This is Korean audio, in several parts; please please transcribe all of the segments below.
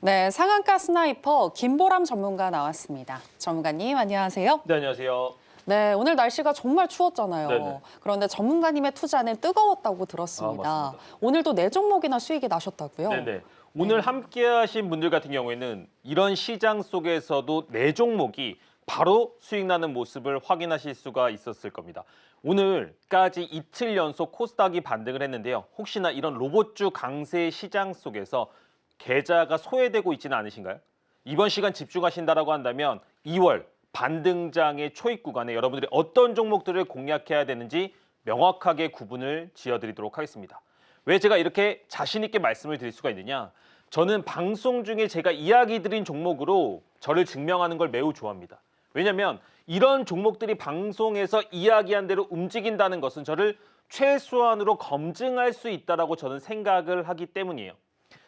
네, 상한가 스나이퍼 김보람 전문가 나왔습니다. 전문가님 안녕하세요. 네, 안녕하세요. 네, 오늘 날씨가 정말 추웠잖아요. 네네. 그런데 전문가님의 투자는 뜨거웠다고 들었습니다. 맞습니다. 오늘도 네 종목이나 수익이 나셨다고요? 네네. 오늘 함께하신 분들 같은 경우에는 이런 시장 속에서도 네 종목이 바로 수익 나는 모습을 확인하실 수가 있었을 겁니다. 오늘까지 이틀 연속 코스닥이 반등을 했는데요. 혹시나 이런 로봇주 강세 시장 속에서 계좌가 소외되고 있지는 않으신가요? 이번 시간 집중하신다라고 한다면 2월 반등장의 초입 구간에 여러분들이 어떤 종목들을 공략해야 되는지 명확하게 구분을 지어드리도록 하겠습니다. 왜 제가 이렇게 자신 있게 말씀을 드릴 수가 있느냐? 저는 방송 중에 제가 이야기 드린 종목으로 저를 증명하는 걸 매우 좋아합니다. 왜냐하면 이런 종목들이 방송에서 이야기한 대로 움직인다는 것은 저를 최소한으로 검증할 수 있다고 저는 생각을 하기 때문이에요.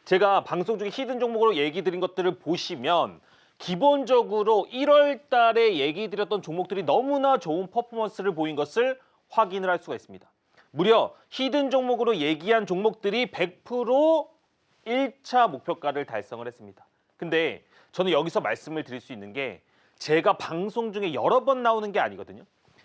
제가 방송 중에 히든 종목으로 얘기 드린 것들을 보시면 기본적으로 1월 달에 얘기 드렸던 종목들이 너무나 좋은 퍼포먼스를 보인 것을 확인을 할 수가 있습니다. 무려 히든 종목으로 얘기한 종목들이 100% 1차 목표가를 달성을 했습니다. 근데 저는 여기서 말씀을 드릴 수 있는 게 제가 방송 중에 여러 번 나오는 게 아니거든요.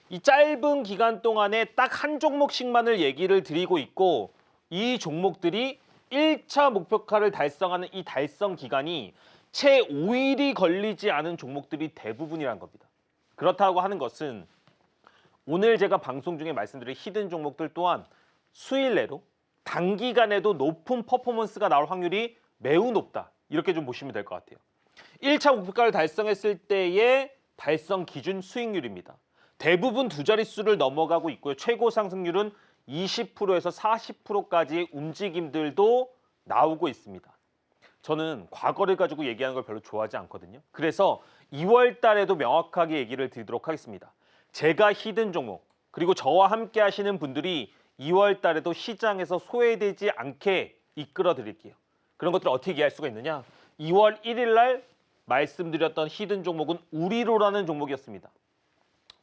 이 짧은 기간 동안에 딱 한 종목씩만을 얘기를 드리고 있고 이 종목들이 1차 목표가를 달성하는 이 달성 기간이 채 5일이 걸리지 않은 종목들이 대부분이란 겁니다. 그렇다고 하는 것은 오늘 제가 방송 중에 말씀드린 히든 종목들 또한 수일 내로 단기간에도 높은 퍼포먼스가 나올 확률이 매우 높다. 이렇게 좀 보시면 될 것 같아요. 1차 목표가를 달성했을 때의 달성 기준 수익률입니다. 대부분 두 자릿수를 넘어가고 있고요. 최고 상승률은 20%에서 40%까지의 움직임들도 나오고 있습니다. 저는 과거를 가지고 얘기하는 걸 별로 좋아하지 않거든요. 그래서 2월 달에도 명확하게 얘기를 드리도록 하겠습니다. 제가 히든 종목, 그리고 저와 함께 하시는 분들이 2월 달에도 시장에서 소외되지 않게 이끌어 드릴게요. 그런 것들을 어떻게 이해할 수가 있느냐? 2월 1일 날 말씀드렸던 히든 종목은 우리로라는 종목이었습니다.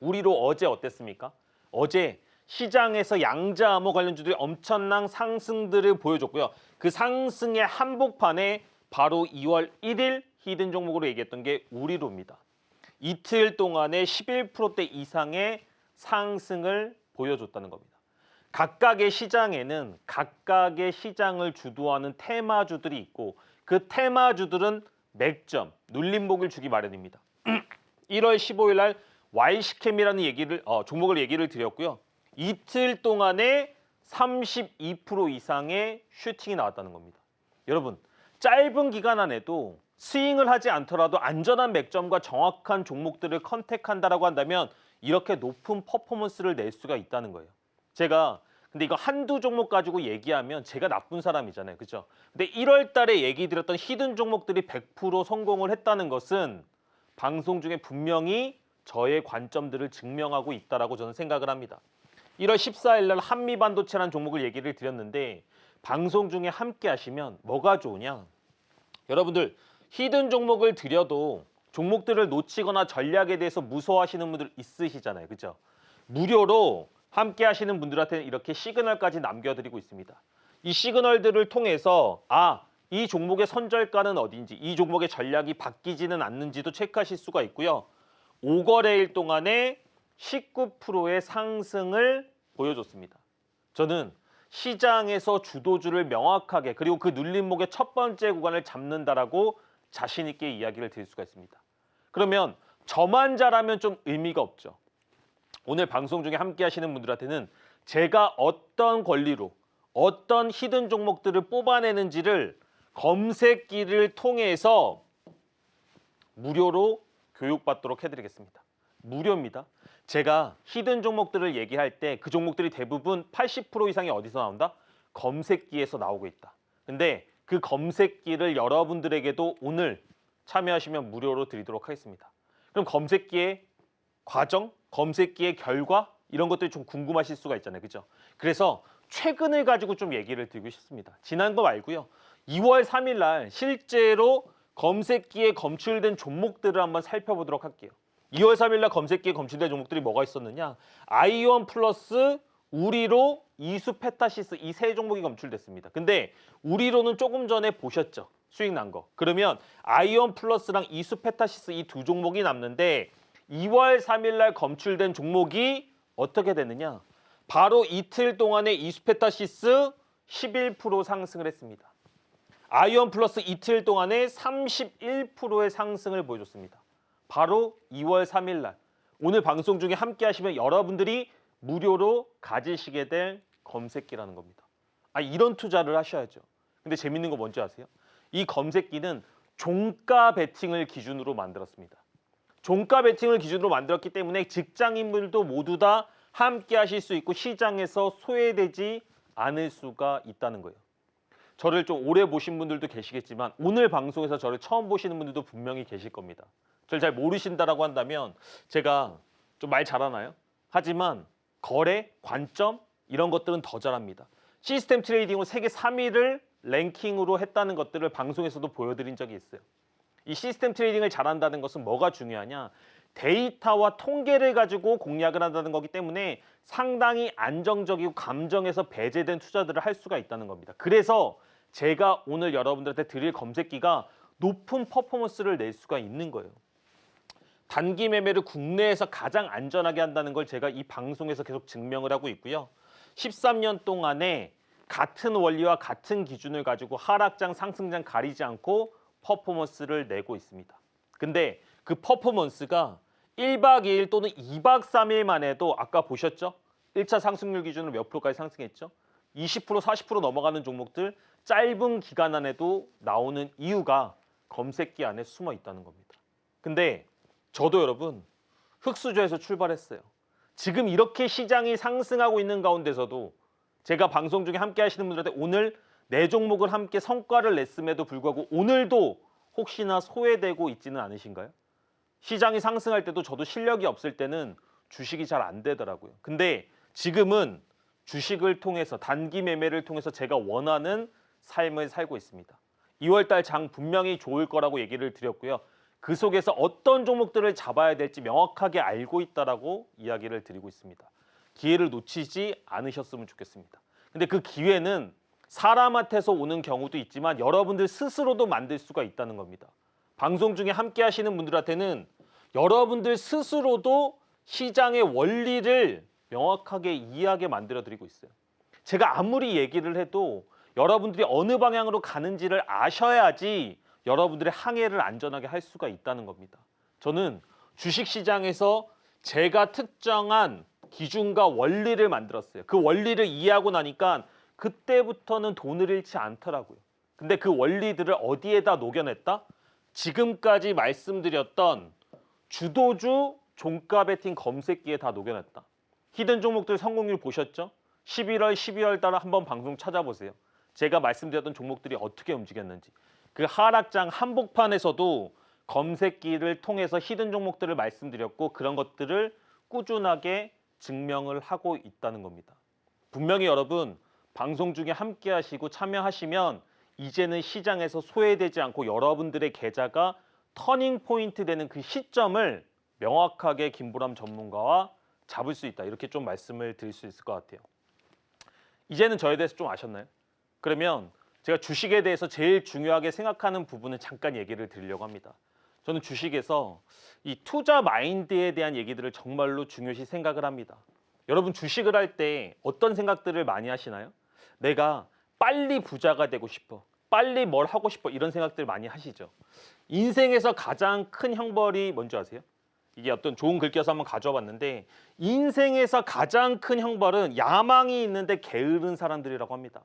우리로 어제 어땠습니까? 어제 시장에서 양자암호 관련주들이 엄청난 상승들을 보여줬고요. 그 상승의 한복판에 바로 2월 1일 히든 종목으로 얘기했던 게 우리로입니다. 이틀 동안에 11%대 이상의 상승을 보여줬다는 겁니다. 각각의 시장에는 각각의 시장을 주도하는 테마주들이 있고 그 테마주들은 맥점, 눌림목을 주기 마련입니다. 1월 15일 날 Y시캠이라는 종목을 얘기를 드렸고요. 이틀 동안에 32% 이상의 슈팅이 나왔다는 겁니다. 여러분, 짧은 기간 안에도 스윙을 하지 않더라도 안전한 맥점과 정확한 종목들을 컨택한다라고 한다면 이렇게 높은 퍼포먼스를 낼 수가 있다는 거예요. 근데 이거 한두 종목 가지고 얘기하면 제가 나쁜 사람이잖아요. 그죠? 근데 1월 달에 얘기 드렸던 히든 종목들이 100% 성공을 했다는 것은 방송 중에 분명히 저의 관점들을 증명하고 있다라고 저는 생각을 합니다. 1월 14일 날 한미반도체라는 종목을 얘기를 드렸는데 방송 중에 함께 하시면 뭐가 좋으냐? 여러분들 히든 종목을 드려도 종목들을 놓치거나 전략에 대해서 무서워하시는 분들 있으시잖아요. 그죠? 무료로 함께 하시는 분들한테는 이렇게 시그널까지 남겨드리고 있습니다. 이 시그널들을 통해서 이 종목의 선절가는 어딘지, 이 종목의 전략이 바뀌지는 않는지도 체크하실 수가 있고요. 5거래일 동안에 19%의 상승을 보여줬습니다. 저는 시장에서 주도주를 명확하게 그리고 그 눌림목의 첫 번째 구간을 잡는다라고 자신 있게 이야기를 드릴 수가 있습니다. 그러면 저만 잘하면 좀 의미가 없죠. 오늘 방송 중에 함께 하시는 분들한테는 제가 어떤 권리로 어떤 히든 종목들을 뽑아내는지를 검색기를 통해서 무료로 교육받도록 해드리겠습니다. 무료입니다. 제가 히든 종목들을 얘기할 때 그 종목들이 대부분 80% 이상이 어디서 나온다? 검색기에서 나오고 있다. 근데 그 검색기를 여러분들에게도 오늘 참여하시면 무료로 드리도록 하겠습니다. 그럼 검색기의 과정, 검색기의 결과 이런 것들이 좀 궁금하실 수가 있잖아요. 그죠? 그래서 최근을 가지고 좀 얘기를 드리고 싶습니다. 지난 거 말고요. 2월 3일 날 실제로 검색기에 검출된 종목들을 한번 살펴보도록 할게요. 2월 3일 날 검색기에 검출된 종목들이 뭐가 있었느냐? 아이온 플러스 우리로 이수페타시스 이 세 종목이 검출됐습니다. 근데 우리로는 조금 전에 보셨죠? 수익 난 거. 그러면 아이온 플러스랑 이수페타시스 이 두 종목이 남는데 2월 3일 날 검출된 종목이 어떻게 되느냐? 바로 이틀 동안에 이수페타시스 11% 상승을 했습니다. 아이온 플러스 이틀 동안에 31%의 상승을 보여줬습니다. 바로 2월 3일 날. 오늘 방송 중에 함께 하시면 여러분들이 무료로 가지시게 될 검색기라는 겁니다. 이런 투자를 하셔야죠. 근데 재밌는 거 뭔지 아세요? 이 검색기는 종가 베팅을 기준으로 만들었습니다. 종가 베팅을 기준으로 만들었기 때문에 직장인분들도 모두 다 함께 하실 수 있고 시장에서 소외되지 않을 수가 있다는 거예요. 저를 좀 오래 보신 분들도 계시겠지만 오늘 방송에서 저를 처음 보시는 분들도 분명히 계실 겁니다. 저를 잘 모르신다라고 한다면 제가 좀 말 잘하나요? 하지만 거래, 관점 이런 것들은 더 잘합니다. 시스템 트레이딩으로 세계 3위를 랭킹으로 했다는 것들을 방송에서도 보여드린 적이 있어요. 이 시스템 트레이딩을 잘한다는 것은 뭐가 중요하냐? 데이터와 통계를 가지고 공략을 한다는 거기 때문에 상당히 안정적이고 감정에서 배제된 투자들을 할 수가 있다는 겁니다. 그래서 제가 오늘 여러분들한테 드릴 검색기가 높은 퍼포먼스를 낼 수가 있는 거예요. 단기 매매를 국내에서 가장 안전하게 한다는 걸 제가 이 방송에서 계속 증명을 하고 있고요. 13년 동안에 같은 원리와 같은 기준을 가지고 하락장, 상승장 가리지 않고 퍼포먼스를 내고 있습니다. 근데 그 퍼포먼스가 1박 2일 또는 2박 3일만 해도 아까 보셨죠? 1차 상승률 기준으로 몇 프로까지 상승했죠? 20%, 40% 넘어가는 종목들 짧은 기간 안에도 나오는 이유가 검색기 안에 숨어 있다는 겁니다. 근데 저도 여러분 흑수저에서 출발했어요. 지금 이렇게 시장이 상승하고 있는 가운데서도 제가 방송 중에 함께 하시는 분들한테 오늘 네 종목을 함께 성과를 냈음에도 불구하고 오늘도 혹시나 소외되고 있지는 않으신가요? 시장이 상승할 때도 저도 실력이 없을 때는 주식이 잘 안 되더라고요. 근데 지금은 주식을 통해서 단기 매매를 통해서 제가 원하는 삶을 살고 있습니다. 2월달 장 분명히 좋을 거라고 얘기를 드렸고요. 그 속에서 어떤 종목들을 잡아야 될지 명확하게 알고 있다라고 이야기를 드리고 있습니다. 기회를 놓치지 않으셨으면 좋겠습니다. 근데 그 기회는 사람한테서 오는 경우도 있지만 여러분들 스스로도 만들 수가 있다는 겁니다. 방송 중에 함께 하시는 분들한테는 여러분들 스스로도 시장의 원리를 명확하게 이해하게 만들어 드리고 있어요. 제가 아무리 얘기를 해도 여러분들이 어느 방향으로 가는지를 아셔야지 여러분들의 항해를 안전하게 할 수가 있다는 겁니다. 저는 주식시장에서 제가 특정한 기준과 원리를 만들었어요. 그 원리를 이해하고 나니까 그때부터는 돈을 잃지 않더라고요. 근데 그 원리들을 어디에다 녹여냈다? 지금까지 말씀드렸던 주도주 종가 베팅 검색기에 다 녹여냈다. 히든 종목들 성공률 보셨죠? 11월, 12월 달에 한번 방송 찾아보세요. 제가 말씀드렸던 종목들이 어떻게 움직였는지. 그 하락장 한복판에서도 검색기를 통해서 히든 종목들을 말씀드렸고 그런 것들을 꾸준하게 증명을 하고 있다는 겁니다. 분명히 여러분 방송 중에 함께 하시고 참여하시면 이제는 시장에서 소외되지 않고 여러분들의 계좌가 터닝 포인트 되는 그 시점을 명확하게 김보람 전문가와 잡을 수 있다. 이렇게 좀 말씀을 드릴 수 있을 것 같아요. 이제는 저에 대해서 좀 아셨나요? 그러면 제가 주식에 대해서 제일 중요하게 생각하는 부분을 잠깐 얘기를 드리려고 합니다. 저는 주식에서 이 투자 마인드에 대한 얘기들을 정말로 중요시 생각을 합니다. 여러분 주식을 할 때 어떤 생각들을 많이 하시나요? 내가 빨리 부자가 되고 싶어. 빨리 뭘 하고 싶어. 이런 생각들 많이 하시죠. 인생에서 가장 큰 형벌이 뭔지 아세요? 이게 어떤 좋은 글귀여서 한번 가져와 봤는데 인생에서 가장 큰 형벌은 야망이 있는데 게으른 사람들이라고 합니다.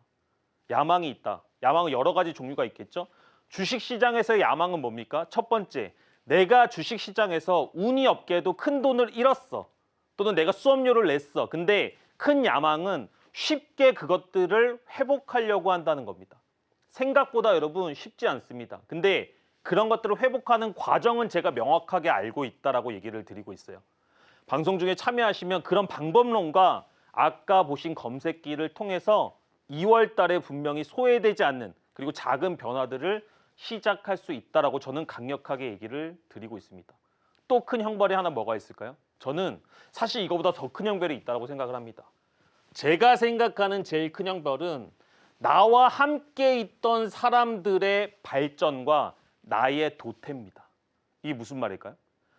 야망이 있다. 야망은 여러 가지 종류가 있겠죠. 주식시장에서의 야망은 뭡니까? 첫 번째, 내가 주식시장에서 운이 없게도 큰 돈을 잃었어. 또는 내가 수업료를 냈어. 근데 큰 야망은 쉽게 그것들을 회복하려고 한다는 겁니다. 생각보다 여러분 쉽지 않습니다. 근데 그런 것들을 회복하는 과정은 제가 명확하게 알고 있다라고 얘기를 드리고 있어요. 방송 중에 참여하시면 그런 방법론과 아까 보신 검색기를 통해서 2월 달에 분명히 소외되지 않는 그리고 작은 변화들을 시작할 수 있다라고 저는 강력하게 얘기를 드리고 있습니다. 또 큰 형벌이 하나 뭐가 있을까요? 저는 사실 이거보다 더 큰 형벌이 있다고 생각을 합니다. 제가 생각하는 제일 큰 형벌은 나와 함께 있던 사람들의 발전과 나의 도태입니다. 이게 무슨 말일까요?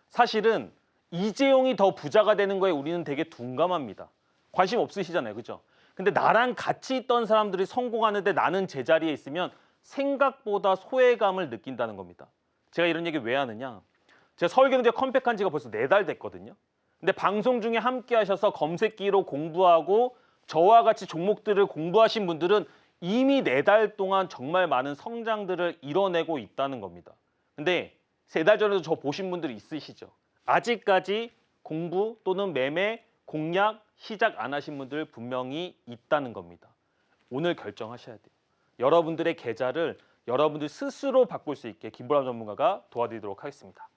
사실은 이재용이 더 부자가 되는 거에 우리는 되게 둔감합니다. 관심 없으시잖아요. 그죠? 근데 나랑 같이 있던 사람들이 성공하는데 나는 제자리에 있으면 생각보다 소외감을 느낀다는 겁니다. 제가 이런 얘기 왜 하느냐? 제가 서울경제 컴백한 지가 벌써 4달 됐거든요. 근데 방송 중에 함께 하셔서 검색기로 공부하고 저와 같이 종목들을 공부하신 분들은 이미 4달 동안 정말 많은 성장들을 이뤄내고 있다는 겁니다. 근데 3달 전에도 저 보신 분들이 있으시죠? 아직까지 공부 또는 매매, 공략, 시작 안 하신 분들 분명히 있다는 겁니다. 오늘 결정하셔야 돼요. 여러분들의 계좌를 여러분들 스스로 바꿀 수 있게 김보람 전문가가 도와드리도록 하겠습니다.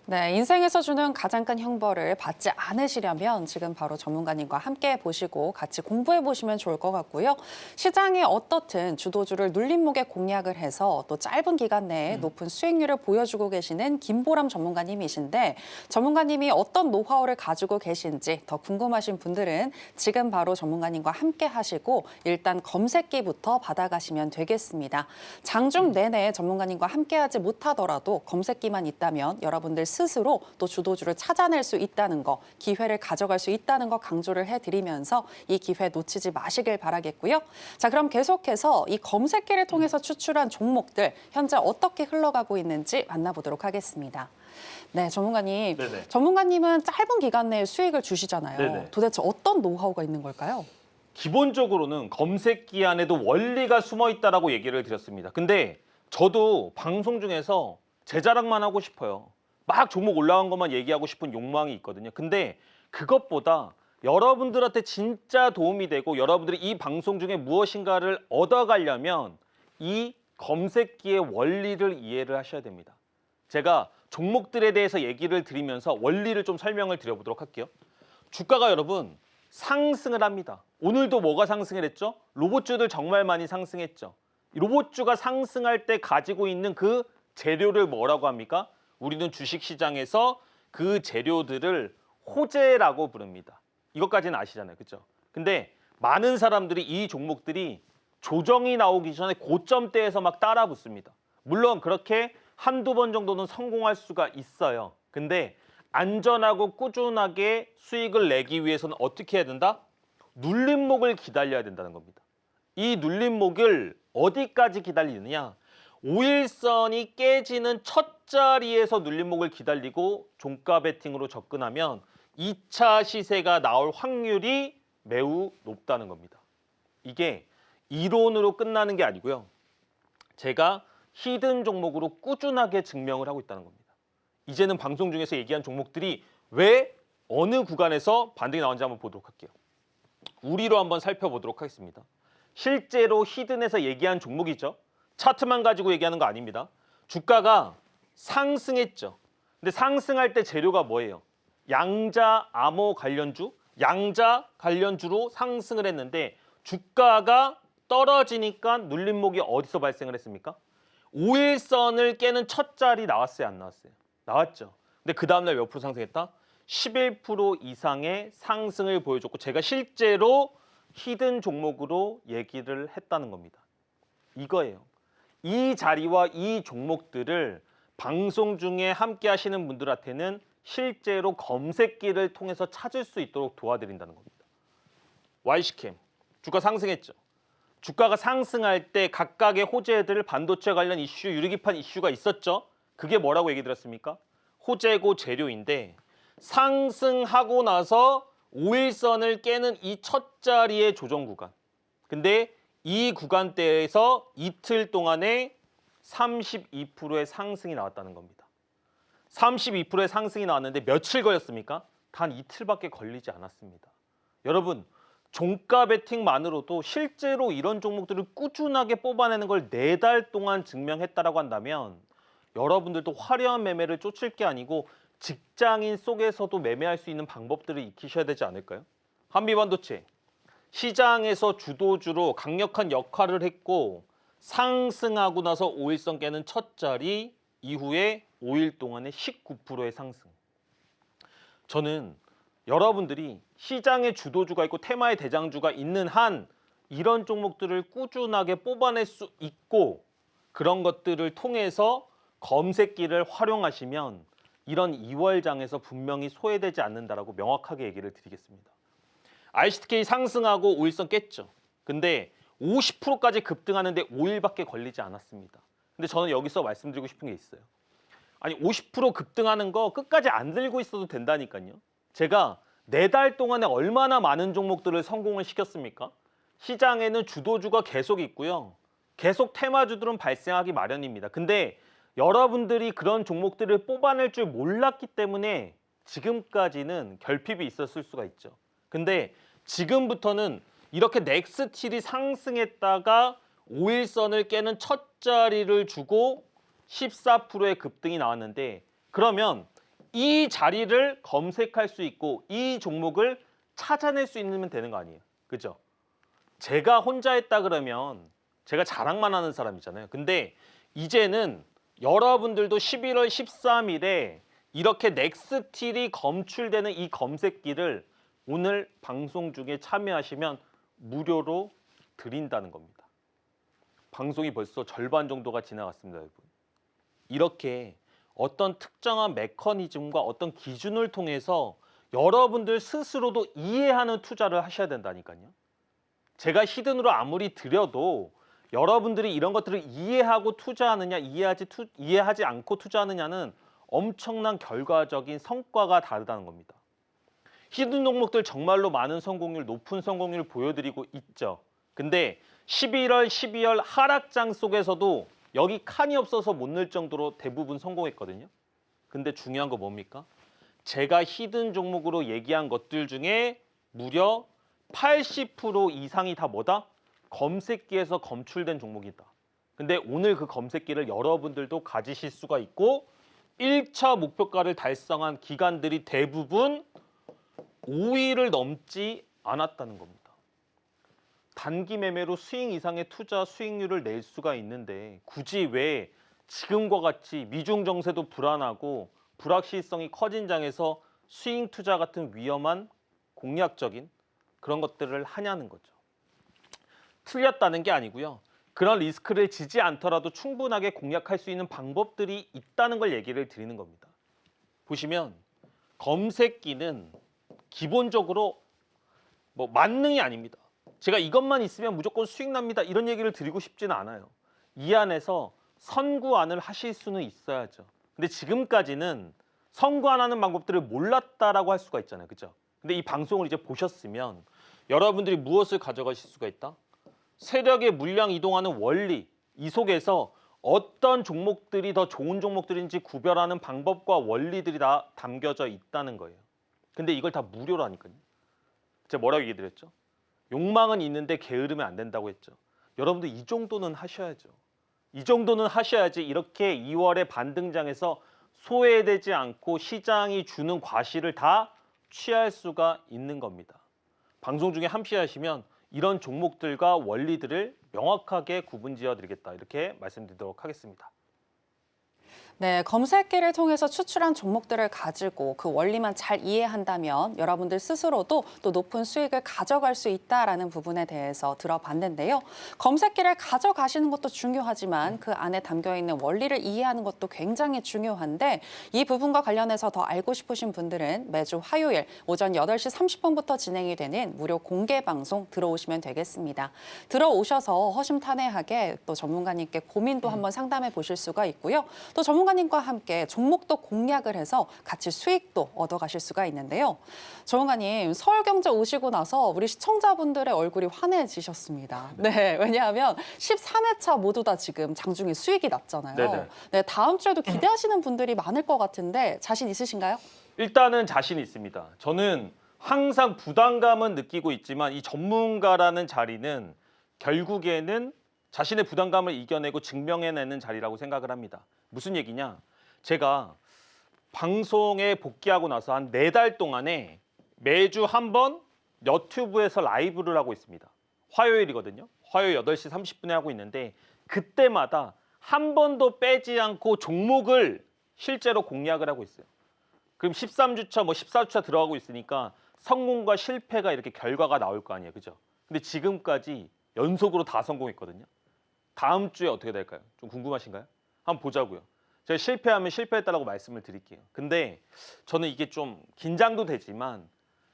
네, 인생에서 주는 가장 큰 형벌을 받지 않으시려면 지금 바로 전문가님과 함께 보시고 같이 공부해 보시면 좋을 것 같고요. 시장이 어떻든 주도주를 눌림목에 공략을 해서 또 짧은 기간 내에 높은 수익률을 보여주고 계시는 김보람 전문가님이신데 전문가님이 어떤 노하우를 가지고 계신지 더 궁금하신 분들은 지금 바로 전문가님과 함께 하시고 일단 검색기부터 받아가시면 되겠습니다. 장중 내내 전문가님과 함께하지 못하더라도 검색기만 있다면 여러분들 스스로 또 주도주를 찾아낼 수 있다는 거, 기회를 가져갈 수 있다는 거 강조를 해드리면서 이 기회 놓치지 마시길 바라겠고요. 자, 그럼 계속해서 이 검색기를 통해서 추출한 종목들 현재 어떻게 흘러가고 있는지 만나보도록 하겠습니다. 네, 전문가님. 네네. 전문가님은 짧은 기간 내에 수익을 주시잖아요. 네네. 도대체 어떤 노하우가 있는 걸까요? 기본적으로는 검색기 안에도 원리가 숨어 있다라고 얘기를 드렸습니다. 근데 저도 방송 중에서 제 자랑만 하고 싶어요. 막 종목 올라간 것만 얘기하고 싶은 욕망이 있거든요. 근데 그것보다 여러분들한테 진짜 도움이 되고 여러분들이 이 방송 중에 무엇인가를 얻어가려면 이 검색기의 원리를 이해를 하셔야 됩니다. 제가 종목들에 대해서 얘기를 드리면서 원리를 좀 설명을 드려보도록 할게요. 주가가 여러분 상승을 합니다. 오늘도 뭐가 상승을 했죠? 로봇주들 정말 많이 상승했죠. 로봇주가 상승할 때 가지고 있는 그 재료를 뭐라고 합니까? 우리는 주식시장에서 그 재료들을 호재라고 부릅니다. 이것까지는 아시잖아요. 그렇죠? 근데 많은 사람들이 이 종목들이 조정이 나오기 전에 고점대에서 막 따라 붙습니다. 물론 그렇게 한두 번 정도는 성공할 수가 있어요. 근데 안전하고 꾸준하게 수익을 내기 위해서는 어떻게 해야 된다? 눌림목을 기다려야 된다는 겁니다. 이 눌림목을 어디까지 기다리느냐? 5일선이 깨지는 첫 자리에서 눌림목을 기다리고 종가 베팅으로 접근하면 2차 시세가 나올 확률이 매우 높다는 겁니다. 이게 이론으로 끝나는 게 아니고요. 제가 히든 종목으로 꾸준하게 증명을 하고 있다는 겁니다. 이제는 방송 중에서 얘기한 종목들이 왜 어느 구간에서 반등이 나온지 한번 보도록 할게요. 우리로 한번 살펴보도록 하겠습니다. 실제로 히든에서 얘기한 종목이죠. 차트만 가지고 얘기하는 거 아닙니다. 주가가 상승했죠. 근데 상승할 때 재료가 뭐예요? 양자 암호 관련주, 양자 관련주로 상승을 했는데 주가가 떨어지니까 눌림목이 어디서 발생을 했습니까? 5일선을 깨는 첫 자리 나왔어요, 안 나왔어요? 나왔죠. 근데 그 다음날 몇 프로 상승했다? 11% 이상의 상승을 보여줬고 제가 실제로 히든 종목으로 얘기를 했다는 겁니다. 이거예요. 이 자리와 이 종목들을 방송 중에 함께 하시는 분들한테는 실제로 검색기를 통해서 찾을 수 있도록 도와드린다는 겁니다. YC캠 주가 상승했죠. 주가가 상승할 때 각각의 호재들 반도체 관련 이슈, 유리기판 이슈가 있었죠. 그게 뭐라고 얘기 드렸습니까? 호재고 재료인데 상승하고 나서 5일선을 깨는 이 첫 자리의 조정 구간. 근데 이 구간대에서 이틀 동안에 32%의 상승이 나왔다는 겁니다. 32%의 상승이 나왔는데 며칠 걸렸습니까? 단 이틀밖에 걸리지 않았습니다. 여러분, 종가 베팅만으로도 실제로 이런 종목들을 꾸준하게 뽑아내는 걸 4달 동안 증명했다라고 한다면 여러분들도 화려한 매매를 쫓을 게 아니고 직장인 속에서도 매매할 수 있는 방법들을 익히셔야 되지 않을까요? 한미반도체 시장에서 주도주로 강력한 역할을 했고 상승하고 나서 5일선 깨는 첫 자리 이후에 5일 동안에 19%의 상승. 저는 여러분들이 시장의 주도주가 있고 테마의 대장주가 있는 한 이런 종목들을 꾸준하게 뽑아낼 수 있고 그런 것들을 통해서 검색기를 활용하시면 이런 2월장에서 분명히 소외되지 않는다라고 명확하게 얘기를 드리겠습니다. ICTK 상승하고 5일선 깼죠. 근데 50%까지 급등하는데 5일밖에 걸리지 않았습니다. 근데 저는 여기서 말씀드리고 싶은 게 있어요. 아니 50% 급등하는 거 끝까지 안 들고 있어도 된다니까요. 제가 4달 동안에 얼마나 많은 종목들을 성공을 시켰습니까? 시장에는 주도주가 계속 있고요. 계속 테마주들은 발생하기 마련입니다. 근데 여러분들이 그런 종목들을 뽑아낼 줄 몰랐기 때문에 지금까지는 결핍이 있었을 수가 있죠. 근데 지금부터는 이렇게 넥스틸이 상승했다가 5일선을 깨는 첫 자리를 주고 14%의 급등이 나왔는데 그러면 이 자리를 검색할 수 있고 이 종목을 찾아낼 수 있으면 되는 거 아니에요. 그죠? 제가 혼자 했다 그러면 제가 자랑만 하는 사람이잖아요. 근데 이제는 여러분들도 11월 13일에 이렇게 넥스틸이 검출되는 이 검색기를 오늘 방송 중에 참여하시면 무료로 드린다는 겁니다. 방송이 벌써 절반 정도가 지나갔습니다, 여러분. 이렇게 어떤 특정한 메커니즘과 어떤 기준을 통해서 여러분들 스스로도 이해하는 투자를 하셔야 된다니까요. 제가 히든으로 아무리 드려도 여러분들이 이런 것들을 이해하고 투자하느냐, 이해하지 않고 투자하느냐는 엄청난 결과적인 성과가 다르다는 겁니다. 히든 종목들 정말로 많은 성공률, 높은 성공률 보여드리고 있죠. 근데 11월, 12월 하락장 속에서도 여기 칸이 없어서 못 넣을 정도로 대부분 성공했거든요. 근데 중요한 거 뭡니까? 제가 히든 종목으로 얘기한 것들 중에 무려 80% 이상이 다 뭐다? 검색기에서 검출된 종목이다. 근데 오늘 그 검색기를 여러분들도 가지실 수가 있고 1차 목표가를 달성한 기관들이 대부분 5위를 넘지 않았다는 겁니다. 단기 매매로 수익 이상의 투자 수익률을 낼 수가 있는데 굳이 왜 지금과 같이 미중 정세도 불안하고 불확실성이 커진 장에서 스윙 투자 같은 위험한 공략적인 그런 것들을 하냐는 거죠. 틀렸다는 게 아니고요. 그런 리스크를 지지 않더라도 충분하게 공략할 수 있는 방법들이 있다는 걸 얘기를 드리는 겁니다. 보시면 검색기는 기본적으로 뭐 만능이 아닙니다. 제가 이것만 있으면 무조건 수익 납니다. 이런 얘기를 드리고 싶지는 않아요. 이 안에서 선구안을 하실 수는 있어야죠. 근데 지금까지는 선구안하는 방법들을 몰랐다라고 할 수가 있잖아요. 그죠? 근데 이 방송을 이제 보셨으면 여러분들이 무엇을 가져가실 수가 있다? 세력의 물량 이동하는 원리, 이 속에서 어떤 종목들이 더 좋은 종목들인지 구별하는 방법과 원리들이 다 담겨져 있다는 거예요. 근데 이걸 다 무료로 하니까요. 제가 뭐라고 얘기 드렸죠? 욕망은 있는데 게으르면 안 된다고 했죠. 여러분들 이 정도는 하셔야죠. 이 정도는 하셔야지 이렇게 2월의 반등장에서 소외되지 않고 시장이 주는 과실을 다 취할 수가 있는 겁니다. 방송 중에 함께 하시면 이런 종목들과 원리들을 명확하게 구분지어 드리겠다 이렇게 말씀드리도록 하겠습니다. 네, 검색기를 통해서 추출한 종목들을 가지고 그 원리만 잘 이해한다면 여러분들 스스로도 또 높은 수익을 가져갈 수 있다라는 부분에 대해서 들어봤는데요. 검색기를 가져가시는 것도 중요하지만 그 안에 담겨있는 원리를 이해하는 것도 굉장히 중요한데 이 부분과 관련해서 더 알고 싶으신 분들은 매주 화요일 오전 8시 30분부터 진행이 되는 무료 공개 방송 들어오시면 되겠습니다. 들어오셔서 허심탄회하게 또 전문가님께 고민도 한번 상담해 보실 수가 있고요. 또 전문가님과 함께 종목도 공략을 해서 같이 수익도 얻어가실 수가 있는데요. 전문가님, 서울경제 오시고 나서 우리 시청자분들의 얼굴이 환해지셨습니다. 네, 왜냐하면 13회차 모두 다 지금 장중에 수익이 났잖아요. 네네. 네, 다음 주에도 기대하시는 분들이 많을 것 같은데 자신 있으신가요? 일단은 자신 있습니다. 저는 항상 부담감은 느끼고 있지만 이 전문가라는 자리는 결국에는 자신의 부담감을 이겨내고 증명해내는 자리라고 생각을 합니다. 무슨 얘기냐? 제가 방송에 복귀하고 나서 한 4달 동안에 매주 한 번 너튜브에서 라이브를 하고 있습니다. 화요일이거든요. 화요일 8시 30분에 하고 있는데 그때마다 한 번도 빼지 않고 종목을 실제로 공략을 하고 있어요. 그럼 13주차, 14주차 들어가고 있으니까 성공과 실패가 이렇게 결과가 나올 거 아니에요. 그죠? 근데 지금까지 연속으로 다 성공했거든요. 다음 주에 어떻게 될까요? 좀 궁금하신가요? 한번 보자고요. 제가 실패하면 실패했다라고 말씀을 드릴게요. 근데 저는 이게 좀 긴장도 되지만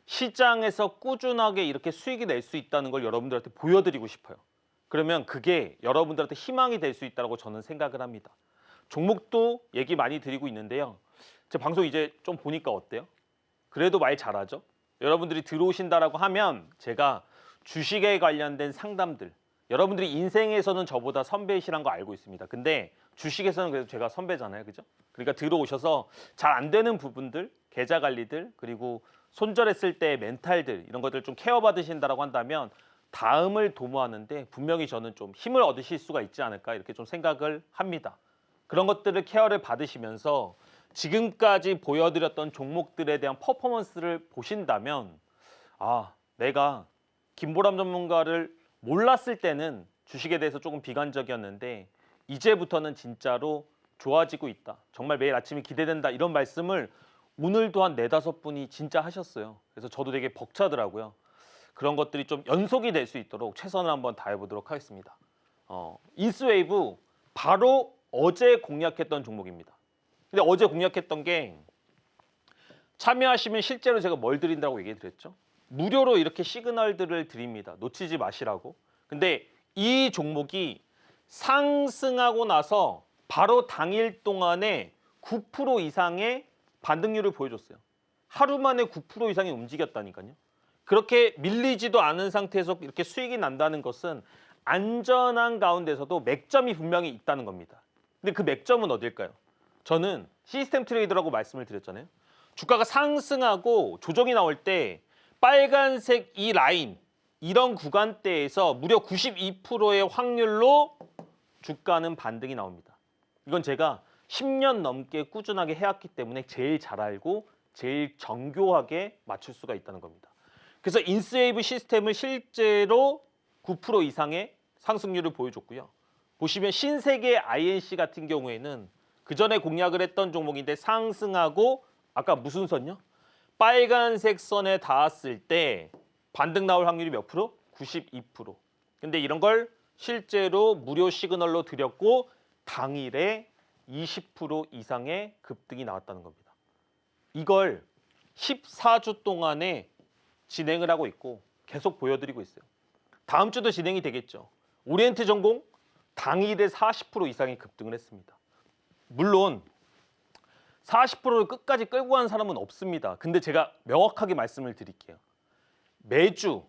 시장에서 꾸준하게 이렇게 수익이 낼 수 있다는 걸 여러분들한테 보여드리고 싶어요. 그러면 그게 여러분들한테 희망이 될 수 있다고 저는 생각을 합니다. 종목도 얘기 많이 드리고 있는데요. 제 방송 이제 좀 보니까 어때요? 그래도 말 잘하죠? 여러분들이 들어오신다라고 하면 제가 주식에 관련된 상담들, 여러분들이 인생에서는 저보다 선배이시란 거 알고 있습니다. 근데 주식에서는 그래도 제가 선배잖아요. 그죠? 그러니까 들어오셔서 잘 안 되는 부분들, 계좌 관리들, 그리고 손절했을 때 멘탈들 이런 것들 좀 케어 받으신다라고 한다면 다음을 도모하는데 분명히 저는 좀 힘을 얻으실 수가 있지 않을까 이렇게 좀 생각을 합니다. 그런 것들을 케어를 받으시면서 지금까지 보여드렸던 종목들에 대한 퍼포먼스를 보신다면 아, 내가 김보람 전문가를 몰랐을 때는 주식에 대해서 조금 비관적이었는데 이제부터는 진짜로 좋아지고 있다. 정말 매일 아침이 기대된다. 이런 말씀을 오늘도 한 4-5분이 진짜 하셨어요. 그래서 저도 되게 벅차더라고요. 그런 것들이 좀 연속이 될 수 있도록 최선을 한번 다해보도록 하겠습니다. 인스웨이브 바로 어제 공략했던 종목입니다. 근데 어제 공략했던 게 참여하시면 실제로 제가 뭘 드린다고 얘기 드렸죠? 무료로 이렇게 시그널들을 드립니다. 놓치지 마시라고. 근데 이 종목이 상승하고 나서 바로 당일 동안에 9% 이상의 반등률을 보여줬어요. 하루 만에 9% 이상이 움직였다니까요. 그렇게 밀리지도 않은 상태에서 이렇게 수익이 난다는 것은 안전한 가운데서도 맥점이 분명히 있다는 겁니다. 근데 그 맥점은 어딜까요? 저는 시스템 트레이더라고 말씀을 드렸잖아요. 주가가 상승하고 조정이 나올 때 빨간색 이 라인, 이런 구간대에서 무려 92%의 확률로 주가는 반등이 나옵니다. 이건 제가 10년 넘게 꾸준하게 해왔기 때문에 제일 잘 알고 제일 정교하게 맞출 수가 있다는 겁니다. 그래서 인스웨이브 시스템을 실제로 9% 이상의 상승률을 보여줬고요. 보시면 신세계 INC 같은 경우에는 그 전에 공략을 했던 종목인데 상승하고 아까 무슨 선요? 빨간색 선에 닿았을 때 반등 나올 확률이 몇 프로? 92%. 근데 이런 걸 실제로 무료 시그널로 드렸고 당일에 20% 이상의 급등이 나왔다는 겁니다. 이걸 14주 동안에 진행을 하고 있고 계속 보여드리고 있어요. 다음 주도 진행이 되겠죠. 오리엔트 전공 당일에 40% 이상의 급등을 했습니다. 물론 40%를 끝까지 끌고 간 사람은 없습니다. 근데 제가 명확하게 말씀을 드릴게요. 매주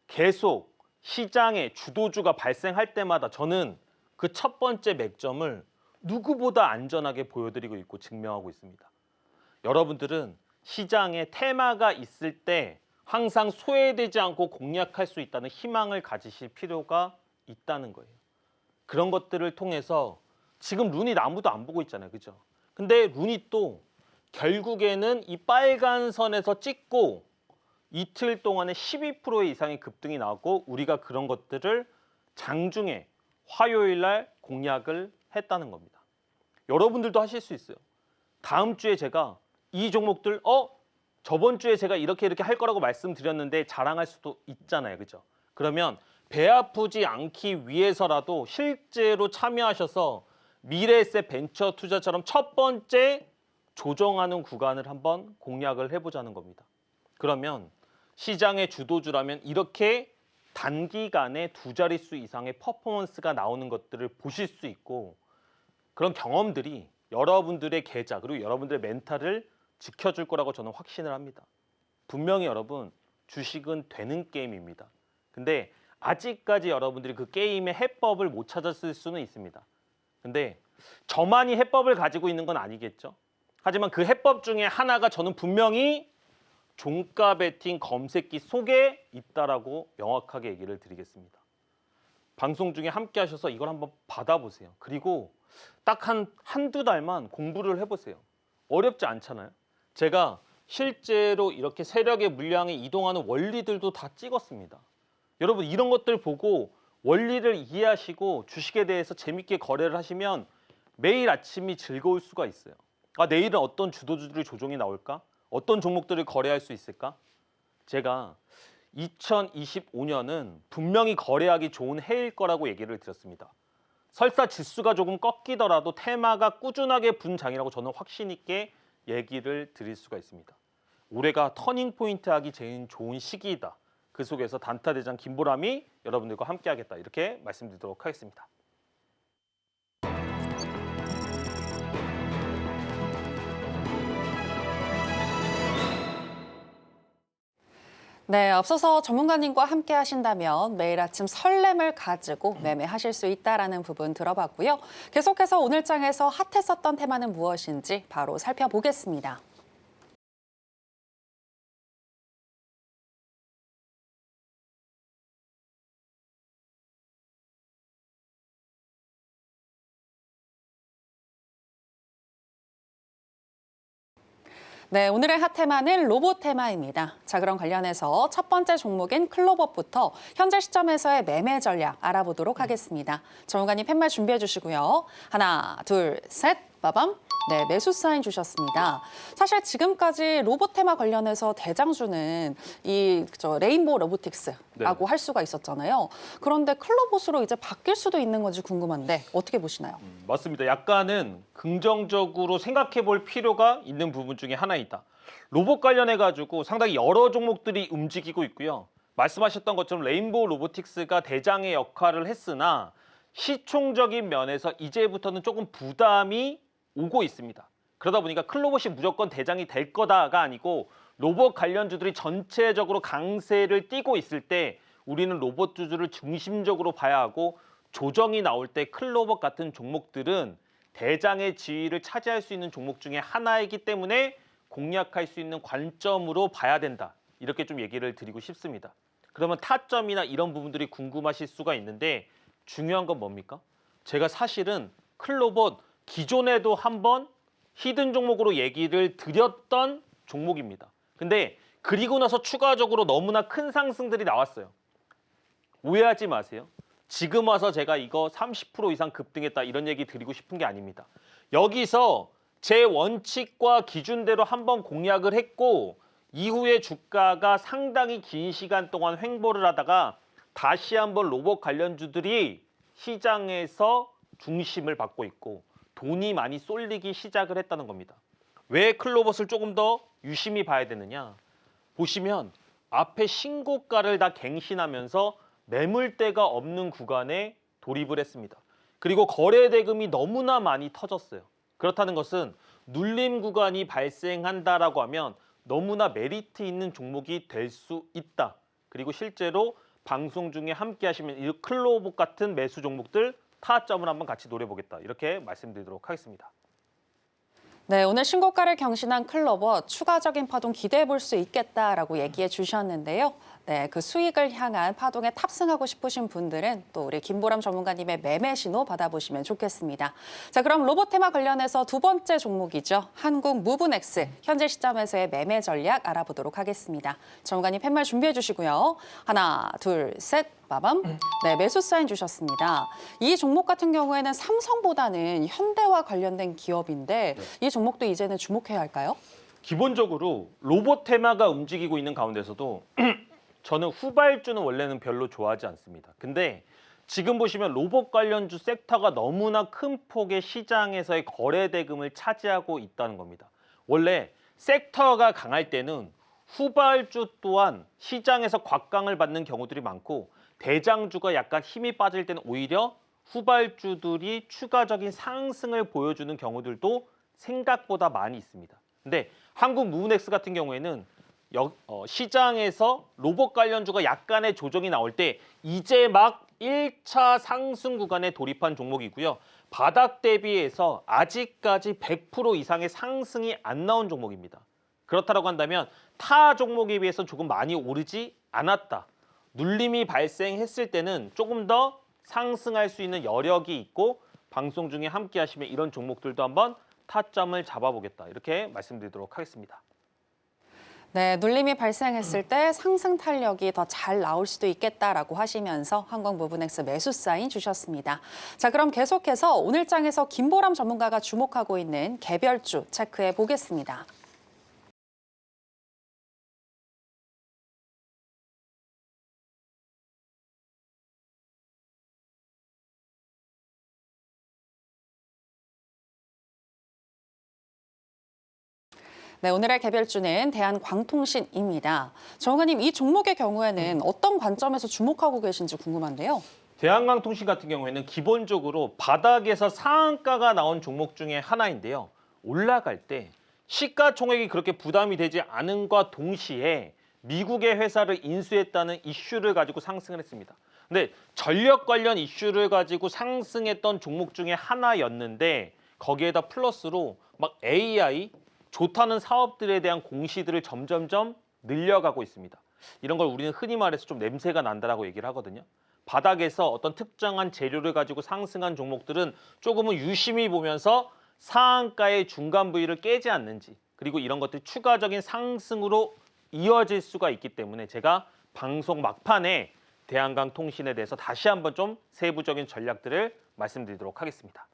계속 시장에 주도주가 발생할 때마다 저는 그 첫 번째 맥점을 누구보다 안전하게 보여드리고 있고 증명하고 있습니다. 여러분들은 시장에 테마가 있을 때 항상 소외되지 않고 공략할 수 있다는 희망을 가지실 필요가 있다는 거예요. 그런 것들을 통해서 지금 룬이 아무도 안 보고 있잖아요. 그죠? 근데 룬이 또 결국에는 이 빨간 선에서 찍고 이틀 동안에 12% 이상의 급등이 나왔고 우리가 그런 것들을 장중에 화요일 날 공략을 했다는 겁니다. 여러분들도 하실 수 있어요. 다음 주에 제가 이 종목들 저번 주에 제가 이렇게 할 거라고 말씀드렸는데 자랑할 수도 있잖아요. 그죠? 그러면 배 아프지 않기 위해서라도 실제로 참여하셔서 미래에셋 벤처 투자처럼 첫 번째 조정하는 구간을 한번 공략을 해보자는 겁니다. 그러면 시장의 주도주라면 이렇게 단기간에 2자릿수 이상의 퍼포먼스가 나오는 것들을 보실 수 있고 그런 경험들이 여러분들의 계좌 그리고 여러분들의 멘탈을 지켜줄 거라고 저는 확신을 합니다. 분명히 여러분 주식은 되는 게임입니다. 근데 아직까지 여러분들이 그 게임의 해법을 못 찾았을 수는 있습니다. 근데 저만이 해법을 가지고 있는 건 아니겠죠. 하지만 그 해법 중에 하나가 저는 분명히 종가 베팅 검색기 속에 있다라고 명확하게 얘기를 드리겠습니다. 방송 중에 함께 하셔서 이걸 한번 받아보세요. 그리고 딱 한두 달만 공부를 해보세요. 어렵지 않잖아요. 제가 실제로 이렇게 세력의 물량이 이동하는 원리들도 다 찍었습니다. 여러분 이런 것들 보고 원리를 이해하시고 주식에 대해서 재밌게 거래를 하시면 매일 아침이 즐거울 수가 있어요. 내일은 어떤 주도주들의 조정이 나올까? 어떤 종목들을 거래할 수 있을까? 제가 2025년은 분명히 거래하기 좋은 해일 거라고 얘기를 드렸습니다. 설사 지수가 조금 꺾이더라도 테마가 꾸준하게 분장이라고 저는 확신 있게 얘기를 드릴 수가 있습니다. 올해가 터닝 포인트 하기 제일 좋은 시기이다. 그 속에서 단타 대장 김보람이 여러분들과 함께하겠다. 이렇게 말씀드리도록 하겠습니다. 네, 앞서서 전문가님과 함께 하신다면 매일 아침 설렘을 가지고 매매하실 수 있다라는 부분 들어봤고요. 계속해서 오늘 장에서 핫했었던 테마는 무엇인지 바로 살펴보겠습니다. 네, 오늘의 핫테마는 로봇 테마입니다. 자, 그럼 관련해서 첫 번째 종목인 클로버부터 현재 시점에서의 매매 전략 알아보도록 하겠습니다. 전문가님 팻말 준비해 주시고요. 하나, 둘, 셋, 빠밤. 네, 매수 사인 주셨습니다. 사실 지금까지 로봇 테마 관련해서 대장주는 레인보우 로보틱스라고 할 수가 있었잖아요. 그런데 클로봇으로 이제 바뀔 수도 있는 건지 궁금한데 어떻게 보시나요? 맞습니다. 약간은 긍정적으로 생각해 볼 필요가 있는 부분 중에 하나이다. 로봇 관련해 가지고 상당히 여러 종목들이 움직이고 있고요. 말씀하셨던 것처럼 레인보우 로보틱스가 대장의 역할을 했으나 시총적인 면에서 이제부터는 조금 부담이 오고 있습니다. 그러다 보니까 클로봇이 무조건 대장이 될 거다가 아니고 로봇 관련주들이 전체적으로 강세를 띠고 있을 때 우리는 로봇주들을 중심적으로 봐야 하고 조정이 나올 때 클로봇 같은 종목들은 대장의 지위를 차지할 수 있는 종목 중에 하나이기 때문에 공략할 수 있는 관점으로 봐야 된다. 이렇게 좀 얘기를 드리고 싶습니다. 그러면 타점이나 이런 부분들이 궁금하실 수가 있는데 중요한 건 뭡니까? 제가 사실은 클로봇 기존에도 한번 히든 종목으로 얘기를 드렸던 종목입니다. 근데 그리고 나서 추가적으로 너무나 큰 상승들이 나왔어요. 오해하지 마세요. 지금 와서 제가 이거 30% 이상 급등했다 이런 얘기 드리고 싶은 게 아닙니다. 여기서 제 원칙과 기준대로 한번 공략을 했고 이후에 주가가 상당히 긴 시간 동안 횡보를 하다가 다시 한번 로봇 관련주들이 시장에서 중심을 받고 있고 돈이 많이 쏠리기 시작을 했다는 겁니다. 왜 클로봇을 조금 더 유심히 봐야 되느냐? 보시면 앞에 신고가를 다 갱신하면서 매물대가 없는 구간에 돌입을 했습니다. 그리고 거래 대금이 너무나 많이 터졌어요. 그렇다는 것은 눌림 구간이 발생한다라고 하면 너무나 메리트 있는 종목이 될 수 있다. 그리고 실제로 방송 중에 함께 하시면 이 클로봇 같은 매수 종목들 타점을 한번 같이 노려보겠다. 이렇게 말씀드리도록 하겠습니다. 네, 오늘 신고가를 경신한 클로버 추가적인 파동 기대해 볼 수 있겠다라고 얘기해 주셨는데요. 네, 그 수익을 향한 파동에 탑승하고 싶으신 분들은 또 우리 김보람 전문가님의 매매 신호 받아보시면 좋겠습니다. 자, 그럼 로봇 테마 관련해서 두 번째 종목이죠. 한국 무브넥스 현재 시점에서의 매매 전략 알아보도록 하겠습니다. 전문가님 팻말 준비해 주시고요. 하나, 둘, 셋. 빠밤. 네, 매수 사인 주셨습니다. 이 종목 같은 경우에는 삼성보다는 현대와 관련된 기업인데 이 종목도 이제는 주목해야 할까요? 기본적으로 로봇 테마가 움직이고 있는 가운데서도 저는 후발주는 원래는 별로 좋아하지 않습니다. 근데 지금 보시면 로봇 관련주 섹터가 너무나 큰 폭의 시장에서의 거래 대금을 차지하고 있다는 겁니다. 원래 섹터가 강할 때는 후발주 또한 시장에서 곽강을 받는 경우들이 많고 대장주가 약간 힘이 빠질 때는 오히려 후발주들이 추가적인 상승을 보여주는 경우들도 생각보다 많이 있습니다. 근데 한국 무브넥스 같은 경우에는 시장에서 로봇 관련주가 약간의 조정이 나올 때 이제 막 1차 상승 구간에 돌입한 종목이고요. 바닥 대비해서 아직까지 100% 이상의 상승이 안 나온 종목입니다. 그렇다고 한다면 타 종목에 비해서 조금 많이 오르지 않았다. 눌림이 발생했을 때는 조금 더 상승할 수 있는 여력이 있고 방송 중에 함께 하시면 이런 종목들도 한번 타점을 잡아보겠다. 이렇게 말씀드리도록 하겠습니다. 네, 눌림이 발생했을 때 상승 탄력이 더 잘 나올 수도 있겠다라고 하시면서 한국 무브넥스 매수 사인 주셨습니다. 자, 그럼 계속해서 오늘 장에서 김보람 전문가가 주목하고 있는 개별주 체크해 보겠습니다. 네, 오늘의 개별주는 대한광통신입니다. 정원님, 이 종목의 경우에는 어떤 관점에서 주목하고 계신지 궁금한데요. 대한광통신 같은 경우에는 기본적으로 바닥에서 상한가가 나온 종목 중에 하나인데요. 올라갈 때 시가총액이 그렇게 부담이 되지 않은과 동시에 미국의 회사를 인수했다는 이슈를 가지고 상승을 했습니다. 근데 전력 관련 이슈를 가지고 상승했던 종목 중에 하나였는데 거기에다 플러스로 막 AI, 좋다는 사업들에 대한 공시들을 점점점 늘려가고 있습니다. 이런 걸 우리는 흔히 말해서 좀 냄새가 난다라고 얘기를 하거든요. 바닥에서 어떤 특정한 재료를 가지고 상승한 종목들은 조금은 유심히 보면서 상한가의 중간 부위를 깨지 않는지, 그리고 이런 것들이 추가적인 상승으로 이어질 수가 있기 때문에 제가 방송 막판에 대한광통신에 대해서 다시 한번 좀 세부적인 전략들을 말씀드리도록 하겠습니다.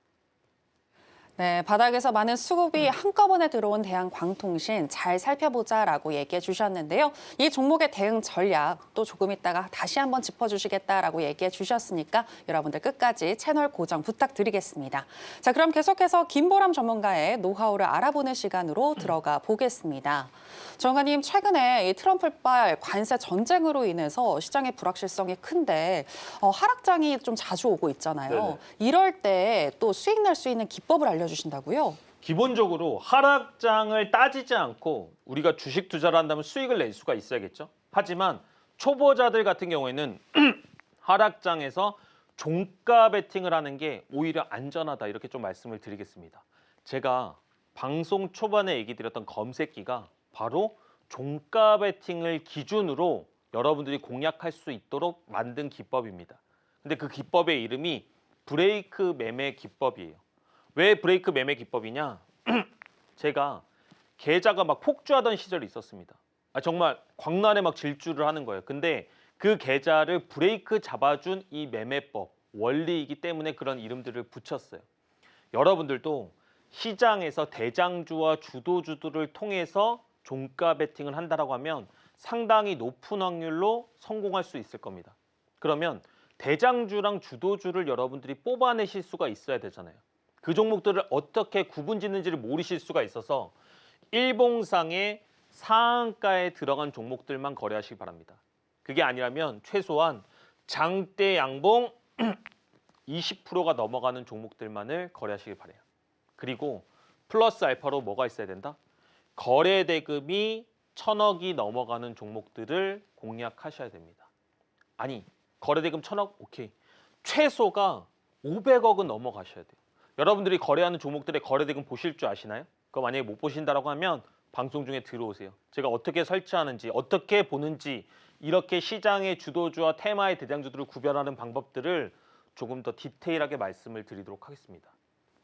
네, 바닥에서 많은 수급이 한꺼번에 들어온 대한광통신 잘 살펴보자라고 얘기해 주셨는데요. 이 종목의 대응 전략 또 조금 있다가 다시 한번 짚어주시겠다라고 얘기해 주셨으니까 여러분들 끝까지 채널 고정 부탁드리겠습니다. 자, 그럼 계속해서 김보람 전문가의 노하우를 알아보는 시간으로 들어가 보겠습니다. 정관님, 최근에 이 트럼프발 관세 전쟁으로 인해서 시장의 불확실성이 큰데 하락장이 좀 자주 오고 있잖아요. 네네. 이럴 때 또 수익 낼 수 있는 기법을 알려주신다고요? 기본적으로 하락장을 따지지 않고 우리가 주식 투자를 한다면 수익을 낼 수가 있어야겠죠. 하지만 초보자들 같은 경우에는 하락장에서 종가 베팅을 하는 게 오히려 안전하다, 이렇게 좀 말씀을 드리겠습니다. 제가 방송 초반에 얘기 드렸던 검색기가 바로 종가 베팅을 기준으로 여러분들이 공략할 수 있도록 만든 기법입니다. 근데 그 기법의 이름이 브레이크 매매 기법이에요. 왜 브레이크 매매 기법이냐? 제가 계좌가 막 폭주하던 시절이 있었습니다. 정말 광란에 막 질주를 하는 거예요. 근데 그 계좌를 브레이크 잡아준 이 매매법, 원리이기 때문에 그런 이름들을 붙였어요. 여러분들도 시장에서 대장주와 주도주들을 통해서 종가 베팅을 한다라고 하면 상당히 높은 확률로 성공할 수 있을 겁니다. 그러면 대장주랑 주도주를 여러분들이 뽑아내실 수가 있어야 되잖아요. 그 종목들을 어떻게 구분 짓는지를 모르실 수가 있어서 일봉상의 상한가에 들어간 종목들만 거래하시기 바랍니다. 그게 아니라면 최소한 장대 양봉 20%가 넘어가는 종목들만을 거래하시길 바래요. 그리고 플러스 알파로 뭐가 있어야 된다? 거래 대금이 1,000억이 넘어가는 종목들을 공략하셔야 됩니다. 아니, 거래 대금 1,000억? 오케이. 최소가 500억은 넘어가셔야 돼요. 여러분들이 거래하는 종목들의 거래 대금 보실 줄 아시나요? 그거 만약에 못 보신다라고 하면 방송 중에 들어오세요. 제가 어떻게 설치하는지, 어떻게 보는지, 이렇게 시장의 주도주와 테마의 대장주들을 구별하는 방법들을 조금 더 디테일하게 말씀을 드리도록 하겠습니다.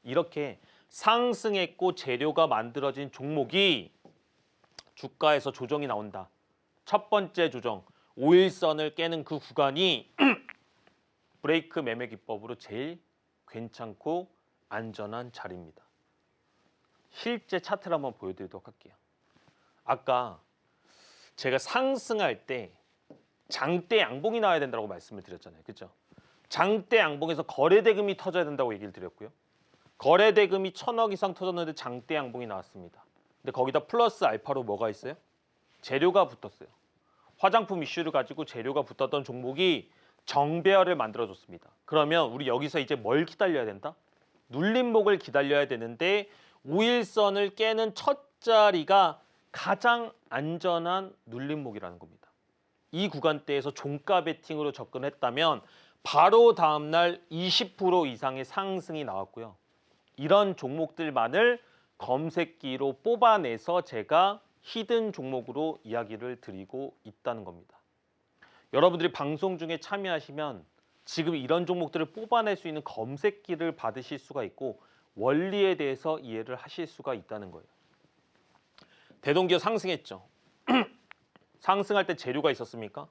이렇게 상승했고 재료가 만들어진 종목이 주가에서 조정이 나온다. 첫 번째 조정, 5일선을 깨는 그 구간이 브레이크 매매 기법으로 제일 괜찮고 안전한 자리입니다. 실제 차트를 한번 보여드리도록 할게요. 아까 제가 상승할 때 장대 양봉이 나와야 된다고 말씀을 드렸잖아요. 그렇죠? 장대 양봉에서 거래 대금이 터져야 된다고 얘기를 드렸고요. 거래 대금이 1,000억 이상 터졌는데 장대 양봉이 나왔습니다. 근데 거기다 플러스 알파로 뭐가 있어요? 재료가 붙었어요. 화장품 이슈를 가지고 재료가 붙었던 종목이 정배열을 만들어줬습니다. 그러면 우리 여기서 이제 뭘 기다려야 된다? 눌림목을 기다려야 되는데 5일선을 깨는 첫 자리가 가장 안전한 눌림목이라는 겁니다. 이 구간대에서 종가 베팅으로 접근했다면 바로 다음날 20% 이상의 상승이 나왔고요. 이런 종목들만을 검색기로 뽑아내서 제가 히든 종목으로 이야기를 드리고 있다는 겁니다. 여러분들이 방송 중에 참여하시면 지금 이런 종목들을 뽑아낼 수 있는 검색기를 받으실 수가 있고 원리에 대해서 이해를 하실 수가 있다는 거예요. 대동기업 상승했죠. 상승할 때 재료가 있었습니까?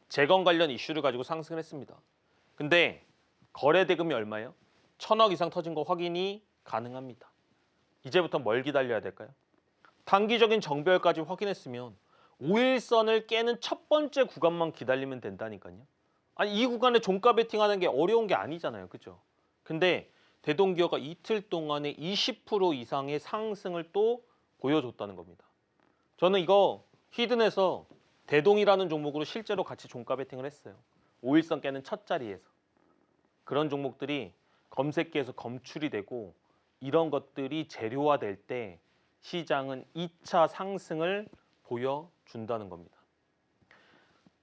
재건 관련 이슈를 가지고 상승을 했습니다. 근데 거래 대금이 얼마예요? 1,000억 이상 터진 거 확인이 가능합니다. 이제부터 뭘 기다려야 될까요? 단기적인 정배열까지 확인했으면 5일선을 깨는 첫 번째 구간만 기다리면 된다니까요. 아니, 이 구간에 종가 베팅하는 게 어려운 게 아니잖아요. 그죠? 근데 대동기업가 이틀 동안에 20% 이상의 상승을 또 보여줬다는 겁니다. 저는 이거 히든에서 대동이라는 종목으로 실제로 같이 종가 베팅을 했어요. 5일선 깨는 첫 자리에서. 그런 종목들이 검색기에서 검출이 되고 이런 것들이 재료화될 때 시장은 2차 상승을 보여준다는 겁니다.